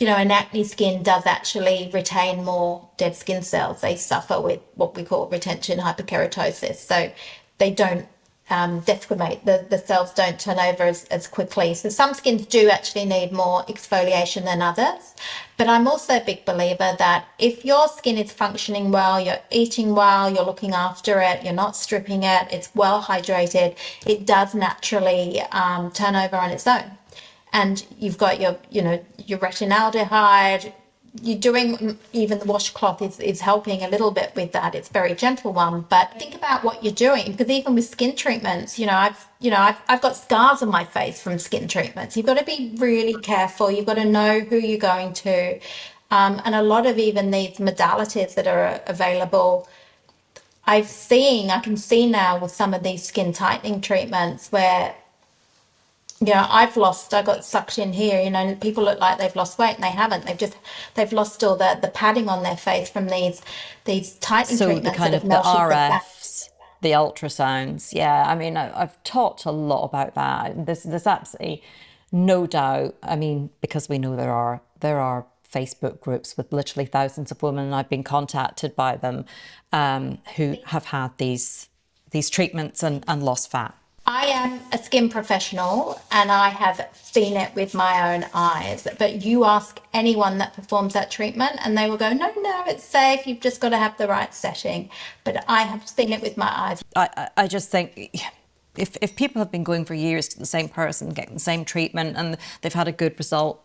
an acne skin does actually retain more dead skin cells. They suffer with what we call retention hyperkeratosis. So they don't desquamate. The cells don't turn over as quickly. So some skins do actually need more exfoliation than others. But I'm also a big believer that if your skin is functioning well, you're eating well, you're looking after it, you're not stripping it, it's well hydrated, it does naturally turn over on its own. And you've got your retinaldehyde. You're doing, even the washcloth is helping a little bit with that. It's a very gentle one, but think about what you're doing, because even with skin treatments, I've got scars on my face from skin treatments. You've got to be really careful. You've got to know who you're going to, and a lot of even these modalities that are available. I can see now with some of these skin tightening treatments where I got sucked in here, people look like they've lost weight and they haven't. They've lost all the padding on their face from these tightening treatments. So the kind of the RFs, the ultrasounds. Yeah, I mean, I've talked a lot about that. There's absolutely no doubt. I mean, because we know there are Facebook groups with literally thousands of women, and I've been contacted by them who have had these treatments and lost fat. I am a skin professional and I have seen it with my own eyes, but you ask anyone that performs that treatment and they will go, no, it's safe. You've just got to have the right setting. But I have seen it with my eyes. I just think if people have been going for years to the same person, getting the same treatment and they've had a good result,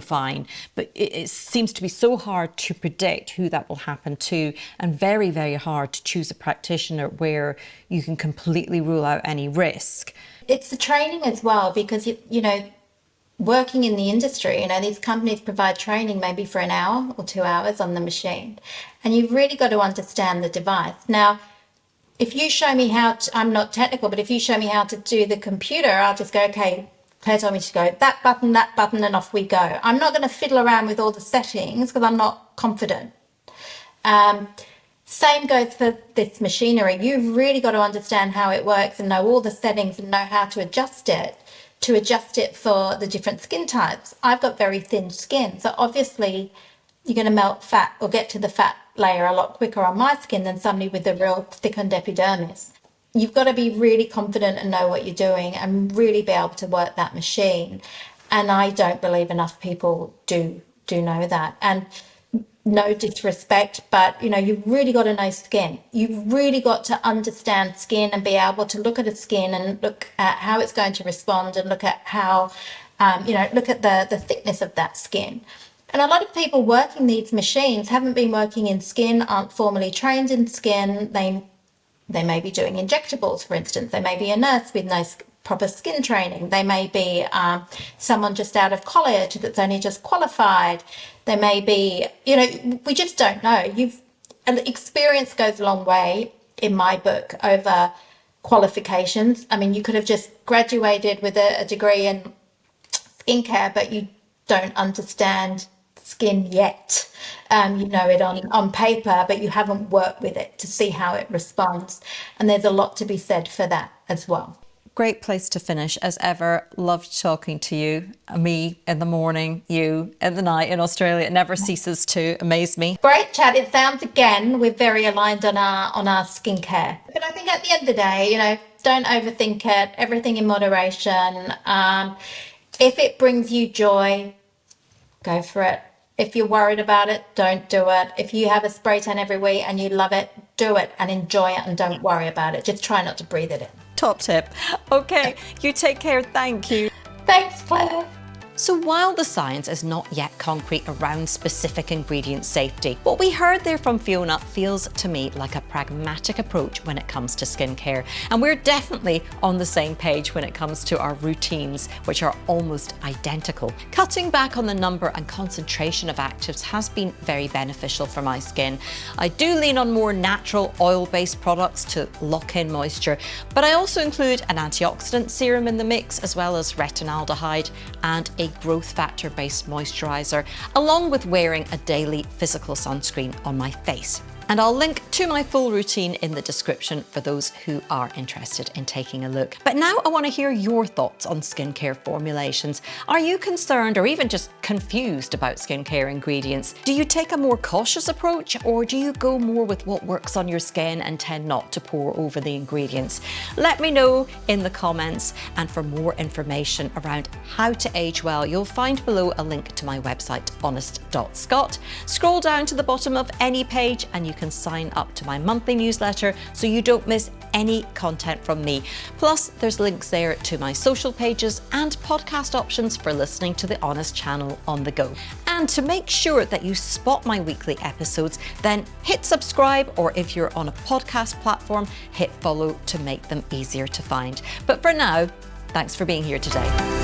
fine. But it seems to be so hard to predict who that will happen to, and very, very hard to choose a practitioner where you can completely rule out any risk. It's the training as well, because, working in the industry, these companies provide training maybe for an hour or 2 hours on the machine. And you've really got to understand the device. Now, if you show me I'm not technical, but if you show me how to do the computer, I'll just go, okay, Claire told me to go that button, and off we go. I'm not going to fiddle around with all the settings because I'm not confident. Same goes for this machinery. You've really got to understand how it works and know all the settings and know how to adjust it for the different skin types. I've got very thin skin, so obviously you're going to melt fat or get to the fat layer a lot quicker on my skin than somebody with a real thickened epidermis. You've got to be really confident and know what you're doing and really be able to work that machine. And I don't believe enough people do know that. And no disrespect, but you've really got to know skin. You've really got to understand skin and be able to look at a skin and look at how it's going to respond and look at how, look at the thickness of that skin. And a lot of people working these machines haven't been working in skin, aren't formally trained in skin. They may be doing injectables, for instance. They may be a nurse with no proper skin training. They may be someone just out of college that's only just qualified. They may be, we just don't know. Experience goes a long way in my book over qualifications. I mean, you could have just graduated with a degree in skincare, but you don't understand skin yet. You know it on paper, but you haven't worked with it to see how it responds. And there's a lot to be said for that as well. Great place to finish as ever. Loved talking to you. Me in the morning, you in the night in Australia. It never ceases to amaze me. Great chat. It sounds again we're very aligned on our skincare. But I think at the end of the day, don't overthink it. Everything in moderation. If it brings you joy, go for it. If you're worried about it, don't do it. If you have a spray tan every week and you love it, do it and enjoy it and don't worry about it. Just try not to breathe it in. Top tip. Okay, you take care. Thank you. Thanks, Claire. So while the science is not yet concrete around specific ingredient safety, what we heard there from Fiona feels to me like a pragmatic approach when it comes to skincare. And we're definitely on the same page when it comes to our routines, which are almost identical. Cutting back on the number and concentration of actives has been very beneficial for my skin. I do lean on more natural oil-based products to lock in moisture, but I also include an antioxidant serum in the mix, as well as retinaldehyde and a growth factor based moisturizer, along with wearing a daily physical sunscreen on my face. And I'll link to my full routine in the description for those who are interested in taking a look. But now I want to hear your thoughts on skincare formulations. Are you concerned or even just confused about skincare ingredients? Do you take a more cautious approach, or do you go more with what works on your skin and tend not to pour over the ingredients? Let me know in the comments. And for more information around how to age well, you'll find below a link to my website, honest.scot. Scroll down to the bottom of any page and you can sign up to my monthly newsletter so you don't miss any content from me. Plus, there's links there to my social pages and podcast options for listening to the Honest channel on the go. And to make sure that you spot my weekly episodes, then hit subscribe, or if you're on a podcast platform, hit follow to make them easier to find. But for now, thanks for being here today.